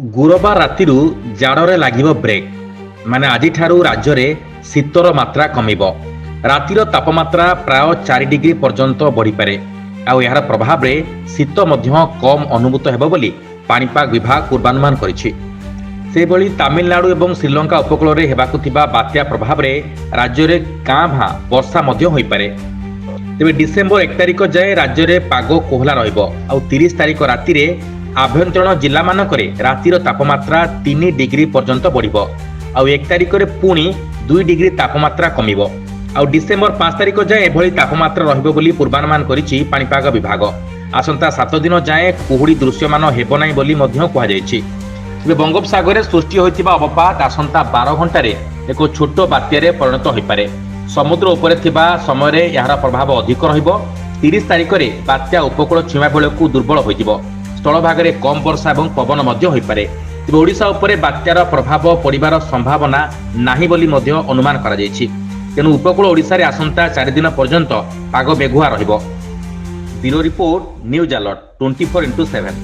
ଗୁରୁବାର ରାତିରୁ ଜାଡ଼ରେ ଲାଗିବ ବ୍ରେକ୍। ମାନେ ଆଜିଠାରୁ ରାଜ୍ୟରେ ଶୀତର ମାତ୍ରା କମିବ। ରାତିର ତାପମାତ୍ରା ପ୍ରାୟ 4 ଡିଗ୍ରୀ ପର୍ଯ୍ୟନ୍ତ ବଢ଼ିପାରେ। ଆଉ ଏହାର ପ୍ରଭାବରେ ଶୀତ ମଧ୍ୟ କମ୍ ଅନୁଭୂତ ହେବ ବୋଲି ପାଣିପାଗ ବିଭାଗ ପୂର୍ବାନୁମାନ କରିଛି। ସେହିଭଳି ତାମିଲନାଡୁ ଏବଂ ଶ୍ରୀଲଙ୍କା ଉପକୂଳରେ ହେବାକୁ ଥିବା ବାତ୍ୟା ପ୍ରଭାବରେ ରାଜ୍ୟରେ କାଁ ଭାଁ ବର୍ଷା ମଧ୍ୟ ହୋଇପାରେ। ତେବେ ଡିସେମ୍ବର 1 ତାରିଖ ଯାଏଁ ରାଜ୍ୟରେ ପାଗ କୋହଲା ରହିବ। ଆଉ 30 ତାରିଖ ରାତିରେ ଆଭ୍ୟନ୍ତରୀଣ ଜିଲ୍ଲାମାନଙ୍କରେ ରାତିର ତାପମାତ୍ରା 3 ଡିଗ୍ରୀ ପର୍ଯ୍ୟନ୍ତ ବଢ଼ିବ। ଆଉ 1 ତାରିଖରେ ପୁଣି 2 ଡିଗ୍ରୀ ତାପମାତ୍ରା କମିବ। ଆଉ ଡିସେମ୍ବର 5 ତାରିଖ ଯାଏଁ ଏଭଳି ତାପମାତ୍ରା ରହିବ ବୋଲି ପୂର୍ବାନୁମାନ କରିଛି ପାଣିପାଗ ବିଭାଗ। ଆସନ୍ତା 7 ଦିନ ଯାଏଁ କୁହୁଡ଼ି ଦୃଶ୍ୟମାନ ହେବ ନାହିଁ ବୋଲି ମଧ୍ୟ କୁହାଯାଇଛି। ତେବେ ବଙ୍ଗୋପସାଗରରେ ସୃଷ୍ଟି ହୋଇଥିବା ଅବପାତ ଆସନ୍ତା 12 ଘଣ୍ଟାରେ ଏକ ଛୋଟ ବାତ୍ୟାରେ ପରିଣତ ହୋଇପାରେ। ସମୁଦ୍ର ଉପରେ ଥିବା ସମୟରେ ଏହାର ପ୍ରଭାବ ଅଧିକ ରହିବ। 30 ତାରିଖରେ ବାତ୍ୟା ଉପକୂଳ ଛୁଇଁବା ବେଳକୁ ଦୁର୍ବଳ ହୋଇଯିବ। ସ୍ଥଳଭାଗରେ କମ୍ ବର୍ଷା ଏବଂ ପବନ ମଧ୍ୟ ହୋଇପାରେ। ତେବେ ଓଡ଼ିଶା ଉପରେ ବାତ୍ୟାର ପ୍ରଭାବ ପଡ଼ିବାର ସମ୍ଭାବନା ନାହିଁ ବୋଲି ମଧ୍ୟ ଅନୁମାନ କରାଯାଇଛି। ତେଣୁ ଉପକୂଳ ଓଡ଼ିଶାରେ ଆସନ୍ତା 4 ଦିନ ପର୍ଯ୍ୟନ୍ତ ପାଗ ମେଘୁଆ ରହିବ। Bureau report, news alert 24x7।